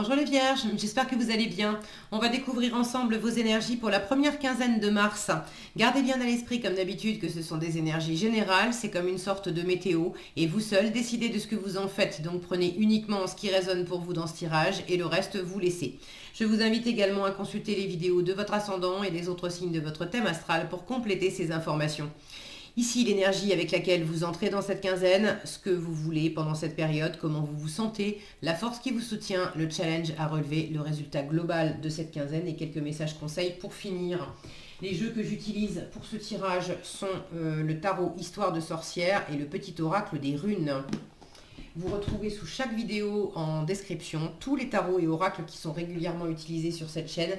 Bonjour les vierges, j'espère que vous allez bien. On va découvrir ensemble vos énergies pour la première quinzaine de mars. Gardez bien à l'esprit comme d'habitude que ce sont des énergies générales, c'est comme une sorte de météo et vous seul décidez de ce que vous en faites. Donc prenez uniquement ce qui résonne pour vous dans ce tirage et le reste vous laissez. Je vous invite également à consulter les vidéos de votre ascendant et des autres signes de votre thème astral pour compléter ces informations. Ici, l'énergie avec laquelle vous entrez dans cette quinzaine, ce que vous voulez pendant cette période, comment vous vous sentez, la force qui vous soutient, le challenge à relever, le résultat global de cette quinzaine et quelques messages conseils pour finir. Les jeux que j'utilise pour ce tirage sont le tarot Histoire de sorcière et le petit oracle des runes. Vous retrouvez sous chaque vidéo en description tous les tarots et oracles qui sont régulièrement utilisés sur cette chaîne,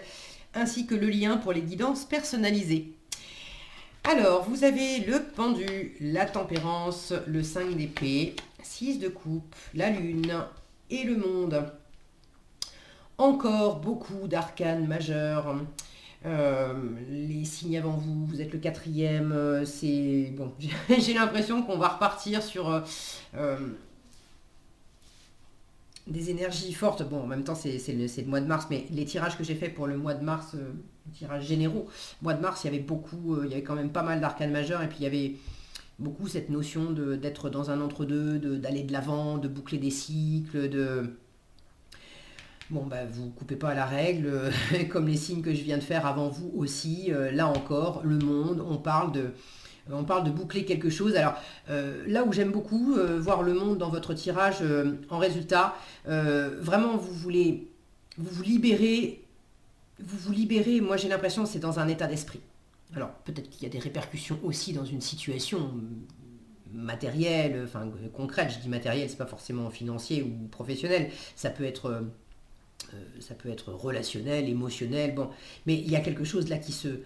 ainsi que le lien pour les guidances personnalisées. Alors, vous avez le pendu, la tempérance, le 5 d'épée, 6 de coupe, la lune et le monde. Encore beaucoup d'arcanes majeurs. Les signes avant vous, vous êtes le quatrième. C'est bon, j'ai l'impression qu'on va repartir sur des énergies fortes. Bon, en même temps, c'est le mois de mars, mais les tirages que j'ai faits pour le mois de mars, tirages généraux, mois de mars, il y avait beaucoup, il y avait quand même pas mal d'arcanes majeurs, et puis il y avait beaucoup cette notion d'être dans un entre-deux, d'aller de l'avant, de boucler des cycles, de... Bon, bah, vous coupez pas à la règle, comme les signes que je viens de faire avant vous aussi. Là encore, le monde, on parle de boucler quelque chose. Alors, là où j'aime beaucoup voir le monde dans votre tirage en résultat, vraiment, vous vous libérer, moi j'ai l'impression que c'est dans un état d'esprit. Alors, peut-être qu'il y a des répercussions aussi dans une situation matérielle, enfin concrète, je dis matérielle, c'est pas forcément financier ou professionnel, ça peut être relationnel, émotionnel, bon, mais il y a quelque chose là qui se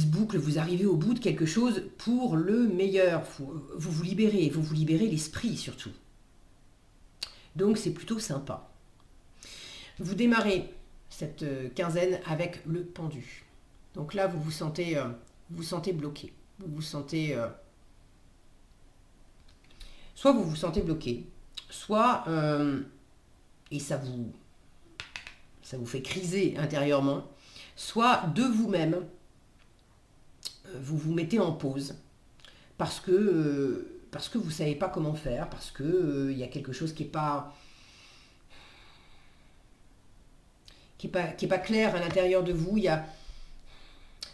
boucle, vous arrivez au bout de quelque chose pour le meilleur. Vous vous libérez l'esprit surtout. Donc c'est plutôt sympa. Vous démarrez cette quinzaine avec le pendu. Donc là, vous vous sentez bloqué. Vous vous sentez... soit vous vous sentez bloqué, soit... et ça vous fait criser intérieurement, soit de vous-même, vous vous mettez en pause parce que vous ne savez pas comment faire, parce que y a quelque chose qui n'est pas, qui est pas clair à l'intérieur de vous. Il y a,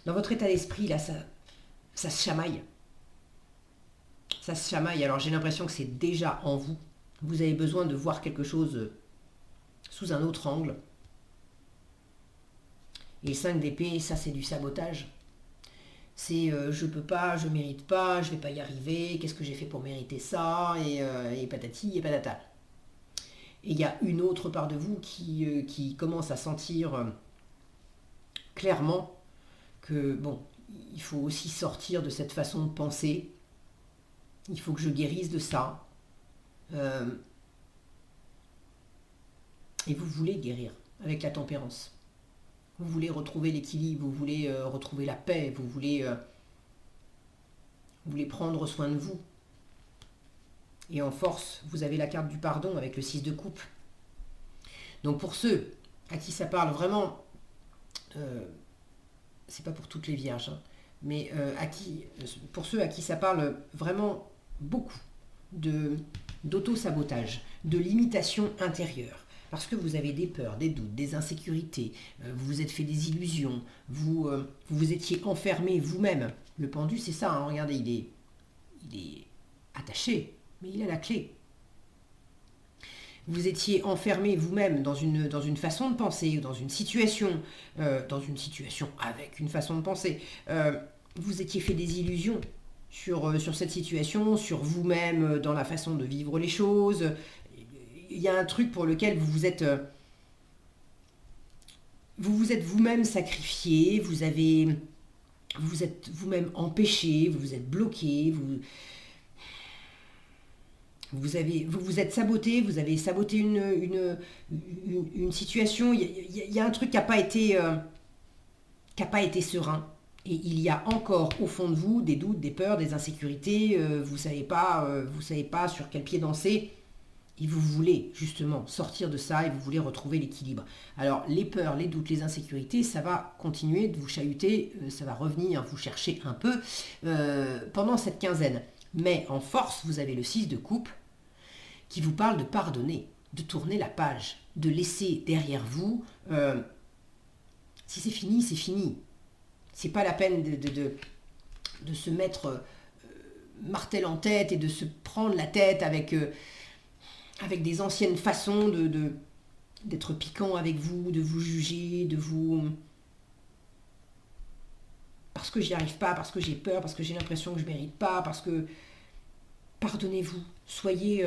dans votre état d'esprit, là, ça se chamaille. Ça se chamaille. Alors j'ai l'impression que c'est déjà en vous. Vous avez besoin de voir quelque chose sous un autre angle. Et le 5 d'épée, ça c'est du sabotage. C'est je peux pas, je mérite pas, je vais pas y arriver, qu'est-ce que j'ai fait pour mériter ça, et patati et patata. Et il y a une autre part de vous qui commence à sentir clairement que bon, il faut aussi sortir de cette façon de penser, il faut que je guérisse de ça. Euh, et vous voulez guérir avec la tempérance. Vous voulez retrouver l'équilibre, vous voulez retrouver la paix, vous voulez prendre soin de vous. Et en force, vous avez la carte du pardon avec le 6 de coupe. Donc pour ceux à qui ça parle vraiment, c'est pas pour toutes les vierges, hein, mais pour ceux à qui ça parle vraiment beaucoup d'auto-sabotage, de limitation intérieure, parce que vous avez des peurs, des doutes, des insécurités, vous vous êtes fait des illusions, vous vous étiez enfermé vous-même. Le pendu, c'est ça, hein, regardez, il est attaché, mais il a la clé. Vous étiez enfermé vous-même dans une façon de penser, dans une situation avec une façon de penser. Vous étiez fait des illusions sur cette situation, sur vous-même, dans la façon de vivre les choses. Il y a un truc pour lequel vous vous êtes vous-même sacrifié, vous vous êtes vous-même empêché, vous vous êtes bloqué, vous vous êtes saboté, vous avez saboté une situation. Il y a un truc qui n'a pas été serein. Et il y a encore au fond de vous des doutes, des peurs, des insécurités. Vous savez pas sur quel pied danser. Et vous voulez justement sortir de ça et vous voulez retrouver l'équilibre. Alors les peurs, les doutes, les insécurités, ça va continuer de vous chahuter, ça va revenir vous chercher un peu pendant cette quinzaine. Mais en force, vous avez le 6 de coupe qui vous parle de pardonner, de tourner la page, de laisser derrière vous. Si c'est fini, c'est fini. C'est pas la peine de se mettre martel en tête et de se prendre la tête avec des anciennes façons d'être piquant avec vous, de vous juger, de vous... Parce que j'y arrive pas, parce que j'ai peur, parce que j'ai l'impression que je mérite pas, parce que... Pardonnez-vous, soyez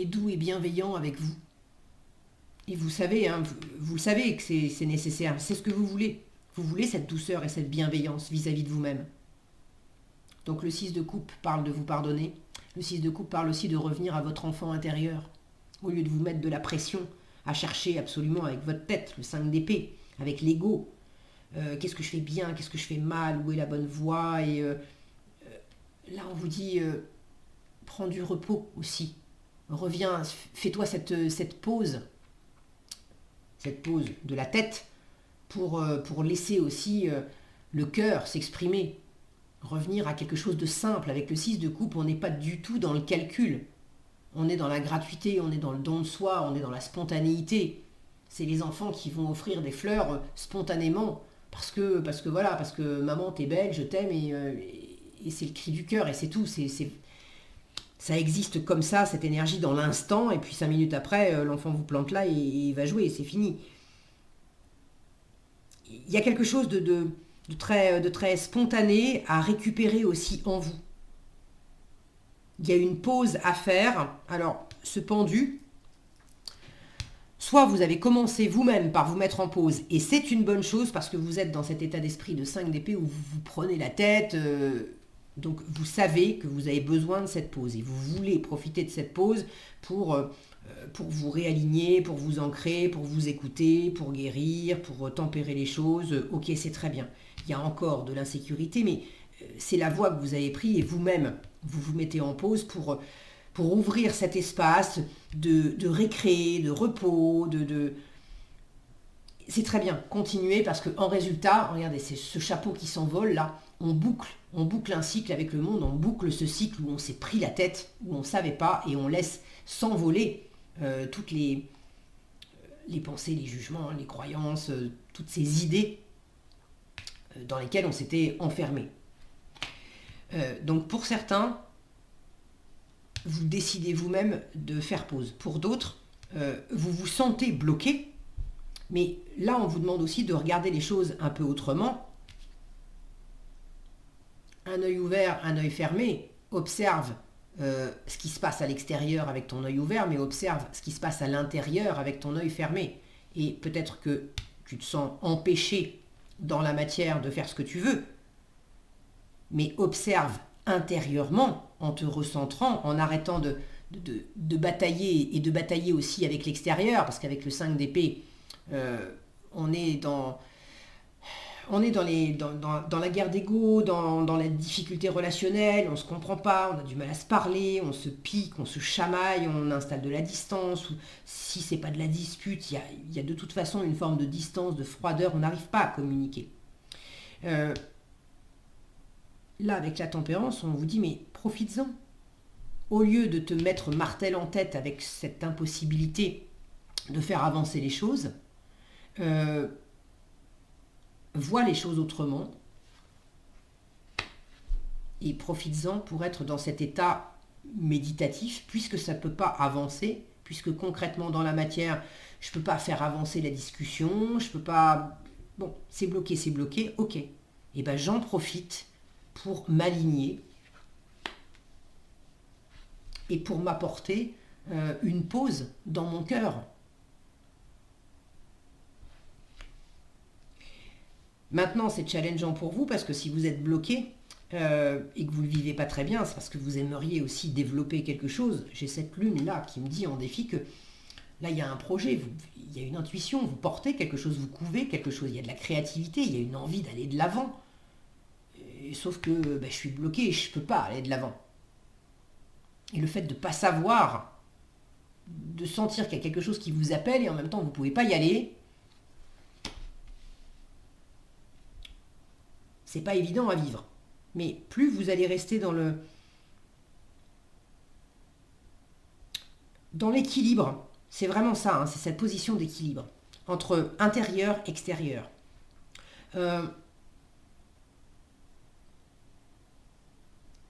doux et bienveillant avec vous. Et vous savez, hein, vous le savez que c'est nécessaire, c'est ce que vous voulez. Vous voulez cette douceur et cette bienveillance vis-à-vis de vous-même. Donc le 6 de coupe parle de vous pardonner. Le 6 de coupe parle aussi de revenir à votre enfant intérieur. Au lieu de vous mettre de la pression à chercher absolument avec votre tête, le 5 d'épée, avec l'ego. Qu'est-ce que je fais bien, qu'est-ce que je fais mal, où est la bonne voie. Et là on vous dit, prends du repos aussi. Reviens, fais-toi cette pause de la tête pour laisser aussi le cœur s'exprimer. Revenir à quelque chose de simple. Avec le 6 de coupe, on n'est pas du tout dans le calcul. On est dans la gratuité, on est dans le don de soi, on est dans la spontanéité. C'est les enfants qui vont offrir des fleurs spontanément parce que maman t'es belle, je t'aime et c'est le cri du cœur et c'est tout. Ça existe comme ça, cette énergie dans l'instant et puis 5 minutes après, l'enfant vous plante là et il va jouer et c'est fini. Il y a quelque chose de très spontané à récupérer aussi en vous. Il y a une pause à faire. Alors, ce pendu, soit vous avez commencé vous-même par vous mettre en pause, et c'est une bonne chose parce que vous êtes dans cet état d'esprit de 5 d'épée où vous vous prenez la tête, donc vous savez que vous avez besoin de cette pause, et vous voulez profiter de cette pause pour vous réaligner, pour vous ancrer, pour vous écouter, pour guérir, pour tempérer les choses. Ok, c'est très bien. Il y a encore de l'insécurité, mais c'est la voie que vous avez prise et vous-même, vous vous mettez en pause pour ouvrir cet espace de récré, de repos, C'est très bien, continuez parce qu'en résultat, regardez, c'est ce chapeau qui s'envole là, on boucle un cycle avec le monde, on boucle ce cycle où on s'est pris la tête, où on ne savait pas et on laisse s'envoler toutes les pensées, les jugements, les croyances, toutes ces idées dans lesquelles on s'était enfermé. Donc pour certains, vous décidez vous-même de faire pause. Pour d'autres, vous vous sentez bloqué, mais là on vous demande aussi de regarder les choses un peu autrement. Un œil ouvert, un œil fermé, observe ce qui se passe à l'extérieur avec ton œil ouvert, mais observe ce qui se passe à l'intérieur avec ton œil fermé. Et peut-être que tu te sens empêché dans la matière de faire ce que tu veux, mais observe intérieurement en te recentrant, en arrêtant de batailler et de batailler aussi avec l'extérieur, parce qu'avec le 5 d'épée, on est dans la guerre d'ego, dans la difficulté relationnelle, on ne se comprend pas, on a du mal à se parler, on se pique, on se chamaille, on installe de la distance, ou si c'est pas de la dispute, il y a de toute façon une forme de distance, de froideur, on n'arrive pas à communiquer. Là, avec la tempérance, on vous dit, mais profites-en. Au lieu de te mettre martel en tête avec cette impossibilité de faire avancer les choses, vois les choses autrement et profites-en pour être dans cet état méditatif, puisque ça ne peut pas avancer, puisque concrètement dans la matière, je ne peux pas faire avancer la discussion, je ne peux pas... Bon, c'est bloqué, ok. Et ben j'en profite pour m'aligner et pour m'apporter une pause dans mon cœur. Maintenant, c'est challengeant pour vous parce que si vous êtes bloqué et que vous ne le vivez pas très bien, c'est parce que vous aimeriez aussi développer quelque chose. J'ai cette lune-là qui me dit en défi que là, il y a un projet, il y a une intuition, vous portez quelque chose, vous couvez quelque chose, il y a de la créativité, il y a une envie d'aller de l'avant. Sauf que je suis bloqué et je ne peux pas aller de l'avant. Et le fait de ne pas savoir, de sentir qu'il y a quelque chose qui vous appelle et en même temps vous ne pouvez pas y aller, c'est pas évident à vivre. Mais plus vous allez rester dans l'équilibre, c'est vraiment ça, hein, c'est cette position d'équilibre entre intérieur et extérieur.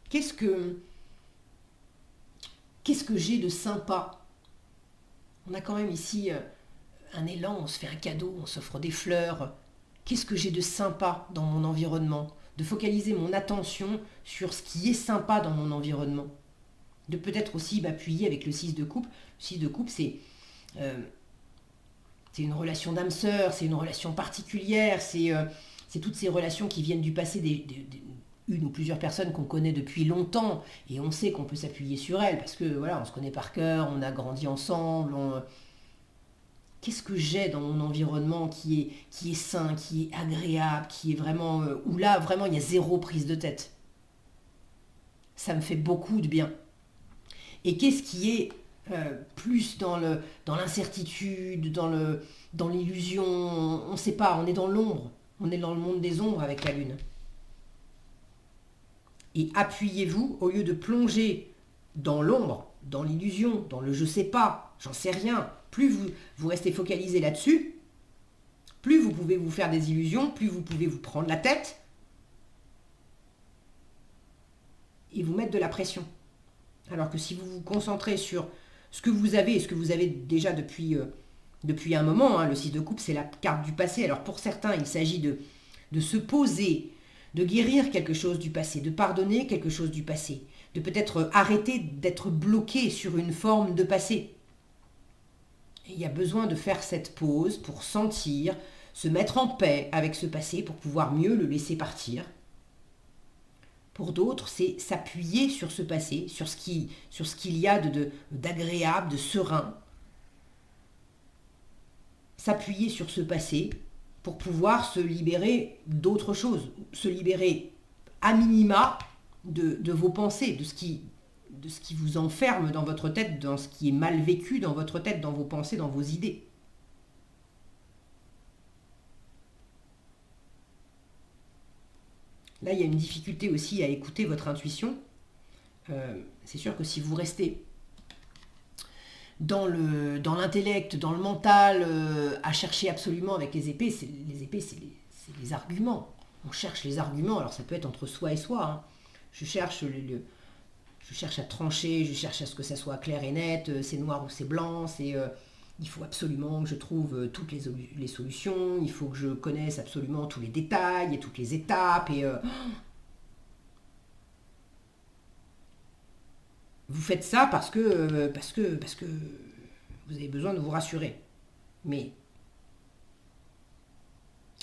Qu'est-ce que j'ai de sympa? On a quand même ici un élan, on se fait un cadeau, on s'offre des fleurs. Qu'est-ce que j'ai de sympa dans mon environnement? De focaliser mon attention sur ce qui est sympa dans mon environnement. De peut-être aussi m'appuyer avec le 6 de coupe. Le 6 de coupe, c'est une relation d'âme sœur, c'est une relation particulière, c'est toutes ces relations qui viennent du passé une ou plusieurs personnes qu'on connaît depuis longtemps et on sait qu'on peut s'appuyer sur elles parce que voilà, on se connaît par cœur, on a grandi ensemble. Qu'est-ce que j'ai dans mon environnement qui est sain, qui est agréable, qui est vraiment où là vraiment il y a zéro prise de tête. Ça me fait beaucoup de bien. Et qu'est-ce qui est plus dans l'incertitude, dans l'illusion, on ne sait pas, on est dans l'ombre, on est dans le monde des ombres avec la lune. Et appuyez-vous, au lieu de plonger dans l'ombre, dans l'illusion, dans le je sais pas, j'en sais rien, plus vous restez focalisé là-dessus, plus vous pouvez vous faire des illusions, plus vous pouvez vous prendre la tête et vous mettre de la pression. Alors que si vous vous concentrez sur ce que vous avez et ce que vous avez déjà depuis un moment, hein, le 6 de coupe c'est la carte du passé, alors pour certains il s'agit de se poser, de guérir quelque chose du passé, de pardonner quelque chose du passé, de peut-être arrêter d'être bloqué sur une forme de passé. Et il y a besoin de faire cette pause pour sentir, se mettre en paix avec ce passé pour pouvoir mieux le laisser partir. Pour d'autres, c'est s'appuyer sur ce passé, sur ce qu'il y a d'agréable, de serein. S'appuyer sur ce passé pour pouvoir se libérer d'autres choses, se libérer à minima de vos pensées, de ce qui vous enferme dans votre tête, dans ce qui est mal vécu dans votre tête, dans vos pensées, dans vos idées. Là, il y a une difficulté aussi à écouter votre intuition. C'est sûr que si vous restez dans l'intellect, dans le mental, à chercher absolument avec les épées, c'est les arguments. On cherche les arguments, alors ça peut être entre soi et soi. Hein. Je cherche à trancher, je cherche à ce que ça soit clair et net, c'est noir ou c'est blanc, il faut absolument que je trouve toutes les solutions, il faut que je connaisse absolument tous les détails et toutes les étapes. Vous faites ça parce que vous avez besoin de vous rassurer. Mais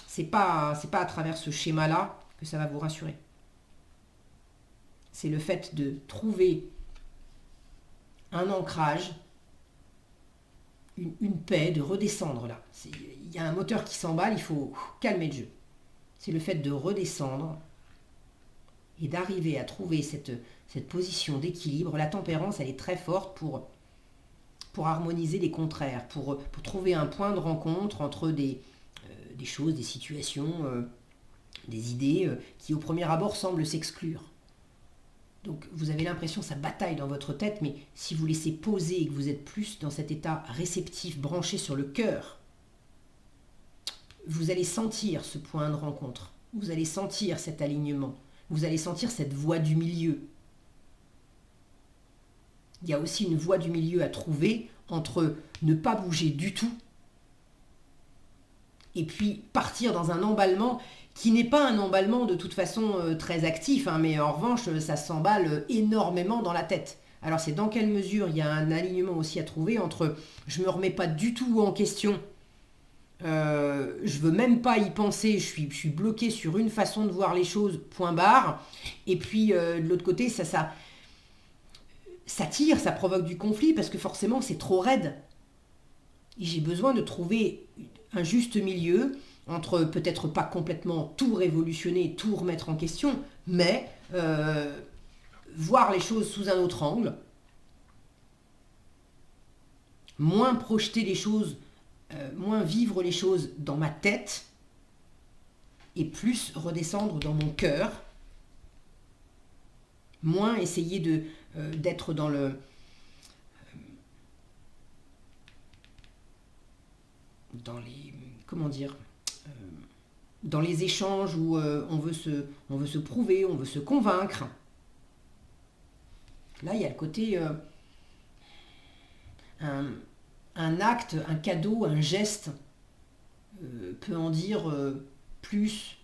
c'est pas à travers ce schéma-là que ça va vous rassurer. C'est le fait de trouver un ancrage, une paix, de redescendre là. Il y a un moteur qui s'emballe, il faut calmer le jeu. C'est le fait de redescendre et d'arriver à trouver cette position d'équilibre. La tempérance, elle est très forte pour harmoniser les contraires, pour trouver un point de rencontre entre des choses, des situations, des idées qui au premier abord semblent s'exclure. Donc vous avez l'impression que ça bataille dans votre tête, mais si vous laissez poser et que vous êtes plus dans cet état réceptif, branché sur le cœur, vous allez sentir ce point de rencontre, vous allez sentir cet alignement, vous allez sentir cette voie du milieu. Il y a aussi une voie du milieu à trouver entre ne pas bouger du tout et puis partir dans un emballement qui n'est pas un emballement de toute façon très actif, hein, mais en revanche, ça s'emballe énormément dans la tête. Alors c'est dans quelle mesure il y a un alignement aussi à trouver entre je ne me remets pas du tout en question, je veux même pas y penser, je suis bloqué sur une façon de voir les choses, point barre, et puis de l'autre côté, ça tire, ça provoque du conflit parce que forcément c'est trop raide. Et j'ai besoin de trouver un juste milieu entre peut-être pas complètement tout révolutionner, tout remettre en question, mais voir les choses sous un autre angle, moins projeter les choses, moins vivre les choses dans ma tête et plus redescendre dans mon cœur, moins essayer d'être dans le dans les comment dire dans les échanges où on veut se prouver, on veut se convaincre. Là, il y a le côté un acte, un cadeau, un geste peut en dire plus,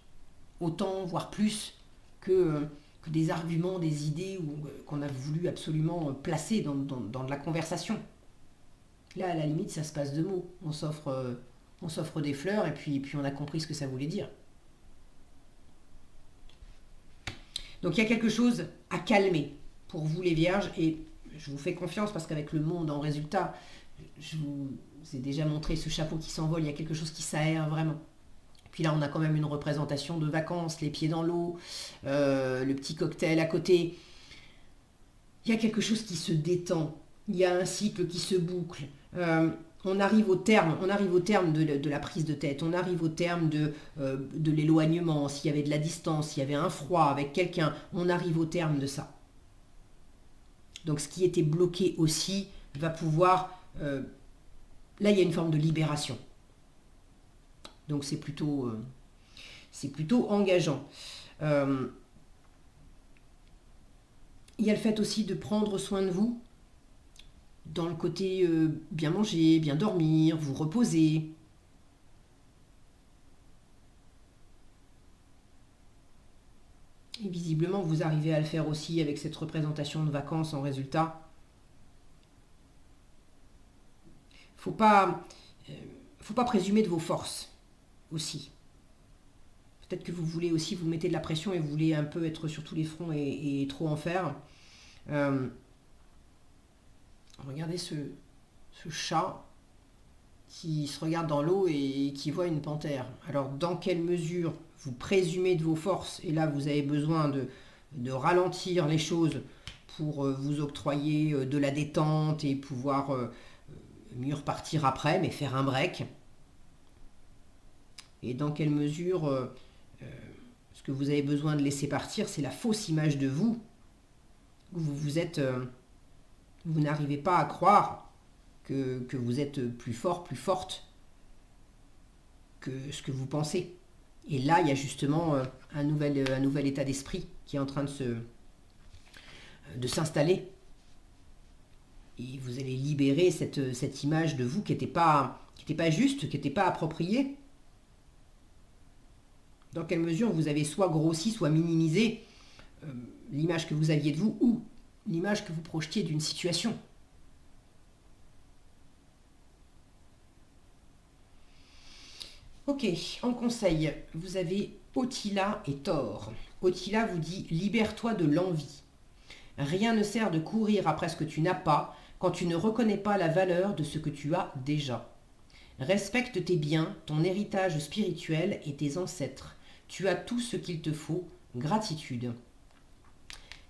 autant, voire plus que des arguments, des idées qu'on a voulu absolument placer dans de la conversation. Là, à la limite, ça se passe de mots. On s'offre des fleurs et puis on a compris ce que ça voulait dire. Donc il y a quelque chose à calmer pour vous les vierges et je vous fais confiance parce qu'avec le monde en résultat, je vous ai déjà montré ce chapeau qui s'envole, il y a quelque chose qui s'aère vraiment. Puis là, on a quand même une représentation de vacances, les pieds dans l'eau, le petit cocktail à côté. Il y a quelque chose qui se détend, il y a un cycle qui se boucle. On arrive au terme de la prise de tête, on arrive au terme de l'éloignement, s'il y avait de la distance, s'il y avait un froid avec quelqu'un, on arrive au terme de ça. Donc ce qui était bloqué aussi va pouvoir... là, il y a une forme de libération. Donc c'est plutôt engageant. Il y a le fait aussi de prendre soin de vous, dans le côté bien manger, bien dormir, vous reposer. Et visiblement, vous arrivez à le faire aussi avec cette représentation de vacances en résultat. Faut pas présumer de vos forces aussi. Peut-être que vous voulez aussi, vous mettez de la pression et vous voulez un peu être sur tous les fronts et trop en faire. Regardez ce chat qui se regarde dans l'eau et qui voit une panthère. Alors, dans quelle mesure vous présumez de vos forces, et là, vous avez besoin de ralentir les choses pour vous octroyer de la détente et pouvoir mieux repartir après, mais faire un break. Et dans quelle mesure ce que vous avez besoin de laisser partir, c'est la fausse image de vous, où vous n'arrivez pas à croire que vous êtes plus fort, plus forte que ce que vous pensez. Et là, il y a justement un nouvel état d'esprit qui est en train de s'installer. Et vous allez libérer cette image de vous qui n'était pas juste, qui n'était pas appropriée. Dans quelle mesure vous avez soit grossi, soit minimisé l'image que vous aviez de vous ou l'image que vous projetiez d'une situation. Ok, en conseil, vous avez Otila et Thor. Otila vous dit « Libère-toi de l'envie. Rien ne sert de courir après ce que tu n'as pas quand tu ne reconnais pas la valeur de ce que tu as déjà. Respecte tes biens, ton héritage spirituel et tes ancêtres. Tu as tout ce qu'il te faut. Gratitude. »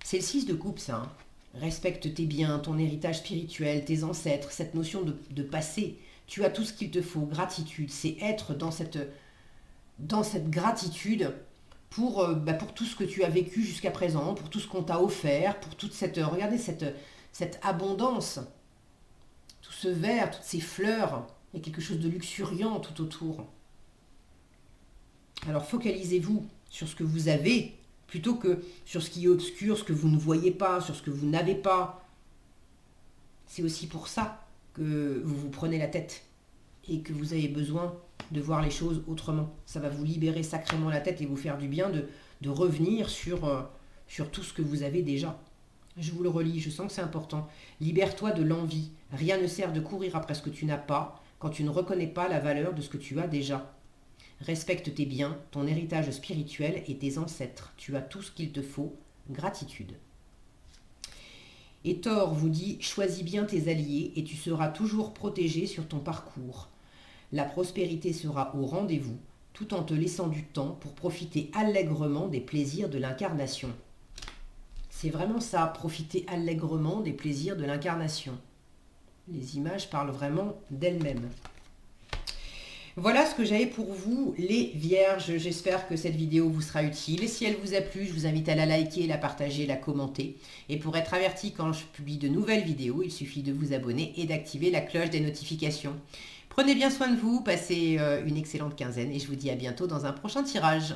C'est le 6 de coupe, ça. Hein. Respecte tes biens, ton héritage spirituel, tes ancêtres, cette notion de passé. Tu as tout ce qu'il te faut. Gratitude, c'est être dans cette gratitude pour tout ce que tu as vécu jusqu'à présent, pour tout ce qu'on t'a offert, pour toute regardez cette abondance, tout ce verre, toutes ces fleurs, il y a quelque chose de luxuriant tout autour. Alors focalisez-vous sur ce que vous avez, plutôt que sur ce qui est obscur, ce que vous ne voyez pas, sur ce que vous n'avez pas. C'est aussi pour ça que vous vous prenez la tête et que vous avez besoin de voir les choses autrement. Ça va vous libérer sacrément la tête et vous faire du bien de revenir sur tout ce que vous avez déjà. Je vous le relis, je sens que c'est important. Libère-toi de l'envie. Rien ne sert de courir après ce que tu n'as pas quand tu ne reconnais pas la valeur de ce que tu as déjà. Respecte tes biens, ton héritage spirituel et tes ancêtres. Tu as tout ce qu'il te faut. Gratitude. Et Thor vous dit « Choisis bien tes alliés et tu seras toujours protégé sur ton parcours. La prospérité sera au rendez-vous, tout en te laissant du temps pour profiter allègrement des plaisirs de l'incarnation. » C'est vraiment ça, profiter allègrement des plaisirs de l'incarnation. Les images parlent vraiment d'elles-mêmes. Voilà ce que j'avais pour vous, les vierges. J'espère que cette vidéo vous sera utile. Si elle vous a plu, je vous invite à la liker, la partager, la commenter. Et pour être averti quand je publie de nouvelles vidéos, il suffit de vous abonner et d'activer la cloche des notifications. Prenez bien soin de vous, passez une excellente quinzaine et je vous dis à bientôt dans un prochain tirage.